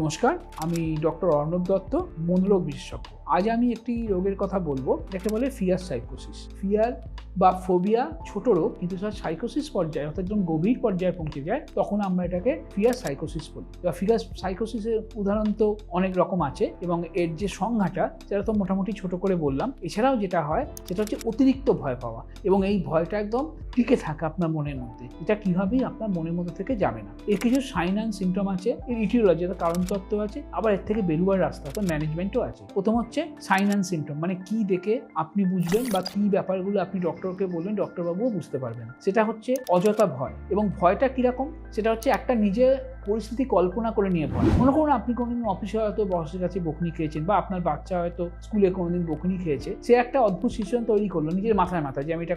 নমস্কার, আমি ডক্টর অর্ণব দত্ত, মনোরোগ বিশেষজ্ঞ। আজ আমি একটি রোগের কথা বলবো, যাকে বলে ফিয়ার সাইকোসিস। ফিয়ার বা ফোবিয়া ছোট রোগ, কিন্তু সাইকোসিস পর্যায়ে অর্থাৎ একদম গভীর পর্যায়ে পৌঁছে যায়, তখন আমরা এটাকে ফিয়ার সাইকোসিস বলি। এবার ফিয়ার সাইকোসিসের উদাহরণ তো অনেক রকম আছে এবং এর যে সংজ্ঞাটা সেটা তো মোটামুটি ছোট করে বললাম। এছাড়াও যেটা হয় সেটা হচ্ছে অতিরিক্ত ভয় পাওয়া, এবং এই ভয়টা একদম টিকে থাকে আপনার মনের মধ্যে। এটা কীভাবেই আপনার মনের মধ্যে থেকে যাবে না। এর কিছু সাইন অ্যান্ড সিমটম আছে, এর ইটিওলজি অর্থাৎ কারণ তত্ত্ব আছে, আবার এর থেকে বেরোবার রাস্তা অর্থাৎ ম্যানেজমেন্টও আছে। প্রথম হচ্ছে সাইন অ্যান্ড সিমটম, মানে কি দেখে আপনি বুঝবেন বা কি ব্যাপারগুলো আপনি ডক্টরকে বলবেন, ডক্টরবাবুও বুঝতে পারবেন। সেটা হচ্ছে অযথা ভয়। এবং ভয়টা কীরকম, সেটা হচ্ছে একটা নিজে পরিস্থিতি কল্পনা করে নিয়ে ভয়। মনে করুন আপনি কোনোদিন অফিসে হয়তো বসের কাছে বকুনি খেয়েছেন, বা আপনার বাচ্চা হয়তো স্কুলে কোনোদিন বকুনি খেয়েছে। সে একটা অদ্ভুত সিচুয়েশন তৈরি করলো নিজের মাথায় যে আমি এটা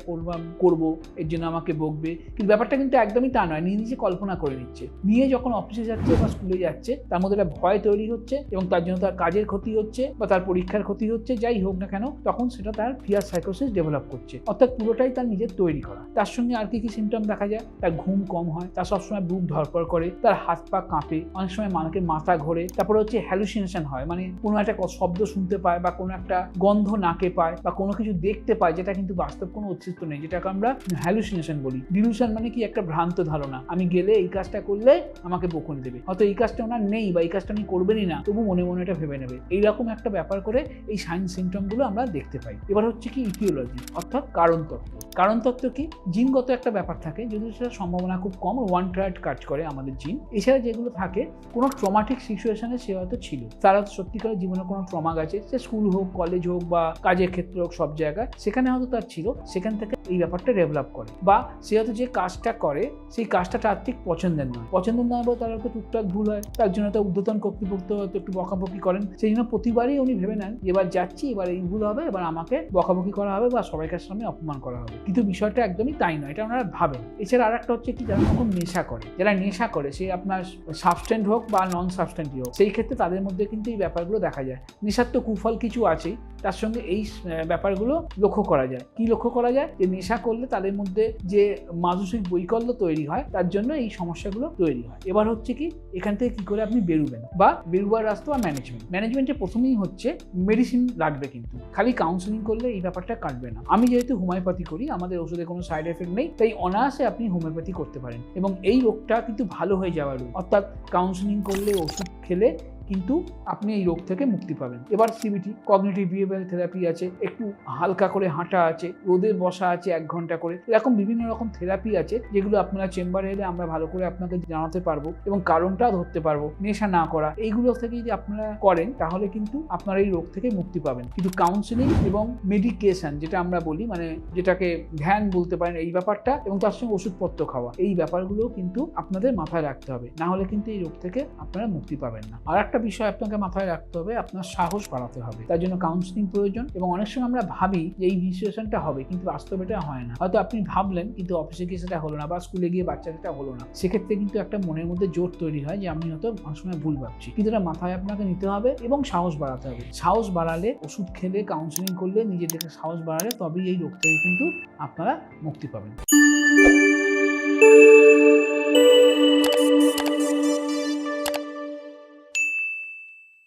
করবো, এর জন্য আমাকে বকবে। কিন্তু ব্যাপারটা কিন্তু একদমই তা নয়, নিজে কল্পনা করে নিচ্ছে। নিয়ে যখন অফিসে যাচ্ছে বা স্কুলে যাচ্ছে, তার মধ্যে একটা ভয় তৈরি হচ্ছে এবং তার জন্য তার কাজের ক্ষতি হচ্ছে বা তার পরীক্ষার ক্ষতি হচ্ছে, যাই হোক না কেন, তখন সেটা তার ফিয়ার সাইকোসিস ডেভেলপ করছে। অর্থাৎ পুরোটাই তার নিজের তৈরি করা। তার সঙ্গে আর কি সিমটম দেখা যায়, তার ঘুম কম হয়, তার সবসময় বুক ধড়ফড় করে, তার হাত পা কাঁপে, অনেক সময় মাথা ঘোরে। তারপরে হচ্ছে হ্যালুসিনেশন হয়, মানে কোনো একটা শব্দ শুনতে পায় বা কোনো একটা গন্ধ নাকে পায় বা কোনো কিছু দেখতে পায় যেটা কিন্তু বাস্তব কোনো অস্তিত্ব নেই, যেটাকে আমরা হ্যালুসিনেশন বলি। ডিলুশন মানে কি, একটা ভ্রান্ত ধারণা, আমি গেলে এই কাজটা করলে আমাকে বকুনি দেবে, হয়তো এই কাজটা ওনার নেই বা এই কাজটা উনি করবেনই না, তবু মনে মনে এটা ভেবে নেবে। এইরকম একটা ব্যাপার করে এই সাইন সিমটমগুলো আমরা দেখতে পাই। এবার হচ্ছে কি ইটিওলজি অর্থাৎ কারণ তত্ত্ব। কারণ তত্ত্ব কি, জিনগত একটা ব্যাপার থাকে, যদি সেটা সম্ভাবনা খুব কম, 1/3 কাজ করে আমাদের জিন। এছাড়া যেগুলো থাকে, কোনো ট্রমাটিক সিচুয়েশনে সে হয়তো ছিল, তার হয়তো সত্যিকারের জীবনে কোনো ট্রমা গেছে, সে স্কুল হোক, কলেজ হোক বা কাজের ক্ষেত্রে হোক, সব জায়গায় সেখানে হয়তো তার ছিল, সেখান থেকে এই ব্যাপারটা ডেভেলপ করে। বা সে হয়তো যে কাজটা করে সেই কাজটা তার ঠিক পছন্দের নয় বলে তার হয়তো টুকটাক ভুল হয়, তার জন্য তো ঊর্ধ্বতন কর্তৃপক্ষ হয়তো একটু বকাবকি করেন। সেই জন্য প্রতিবারই উনি ভেবে নেন এবার যাচ্ছি, এবার এই ভুল হবে, এবার আমাকে বকাবকি করা হবে বা সবাইকার সামনে অপমান করা হবে। কিন্তু বিষয়টা একদমই তাই নয়, এটা ওনারা ভাবেন। এছাড়া আর একটা হচ্ছে কি, যারা তখন যারা নেশা করে, সে আপনার সাবস্টেন্ট হোক বা নন সাবস্টেন্ট হোক, সেই ক্ষেত্রে তাদের মধ্যে কিন্তু এই ব্যাপারগুলো দেখা যায়। নেশার তো কুফল কিছু আছেই, তার সঙ্গে এই ব্যাপারগুলো লক্ষ্য করা যায়। কি লক্ষ্য করা যায়, যে নেশা করলে তাদের মধ্যে যে মানসিক বৈকল্য তৈরি হয়, তার জন্য এই সমস্যাগুলো তৈরি হয়। এবার হচ্ছে কি, এখান থেকে কি করে আপনি বেরোবেন বা বেরোবার রাস্তা বা ম্যানেজমেন্টে প্রথমেই হচ্ছে মেডিসিন লাগবে, কিন্তু খালি কাউন্সেলিং করলে এই ব্যাপারটা কাটবে না। আমি যেহেতু হোমিওপ্যাথি করি, আমাদের ওষুধে কোনো সাইড এফেক্ট নেই, তাই অনায়াসে আপনি হোমিওপ্যাথি করতে পারেন এবং এই রোগটা কিন্তু ভালো হয়ে যাওয়ার রোগ। অর্থাৎ কাউন্সেলিং করলে, ওষুধ খেলে কিন্তু আপনি এই রোগ থেকে মুক্তি পাবেন। এবার সিবিটি, কগনিটিভ বিহেভিয়ারাল থেরাপি আছে, একটু হালকা করে হাঁটা আছে, রোদে বসা আছে 1 ঘন্টা করে, এরকম বিভিন্ন রকম থেরাপি আছে, যেগুলো আপনারা চেম্বারে এলে আমরা ভালো করে আপনাকে জানাতে পারবো এবং কারণটা ধরতে পারবো। নেশা না করা, এইগুলো থেকে যদি আপনারা করেন, তাহলে কিন্তু আপনারা এই রোগ থেকে মুক্তি পাবেন। কিন্তু কাউন্সেলিং এবং মেডিকেশন, যেটা আমরা বলি, মানে যেটাকে ধ্যান বলতে পারেন, এই ব্যাপারটা, এবং তার সঙ্গে ওষুধপত্র খাওয়া, এই ব্যাপারগুলো কিন্তু আপনাদের মাথায় রাখতে হবে, না হলে কিন্তু এই রোগ থেকে আপনারা মুক্তি পাবেন না। আর একটা বিষয় আপনাকে মাথায় রাখতে হবে, আপনার সাহস বাড়াতে হবে, তার জন্য কাউন্সেলিং প্রয়োজন। এবং অনেক সময় আমরা ভাবি যে এই সিচুয়েশনটা হবে, কিন্তু বাস্তবে এটা হয় না। হয়তো আপনি ভাবলেন, কিন্তু অফিসে গিয়ে সেটা হলো না, বা স্কুলে গিয়ে বাচ্চা সেটা হলো না। সেক্ষেত্রে কিন্তু একটা মনের মধ্যে জোর তৈরি হয় যে আমি হয়তো অনেক সময় ভুল ভাবছি, কিন্তু এটা মাথায় আপনাকে নিতে হবে এবং সাহস বাড়াতে হবে। সাহস বাড়ালে, ওষুধ খেলে, কাউন্সেলিং করলে, নিজেদেরকে সাহস বাড়ালে, তবেই এই রোগ থেকে কিন্তু আপনারা মুক্তি পাবেন।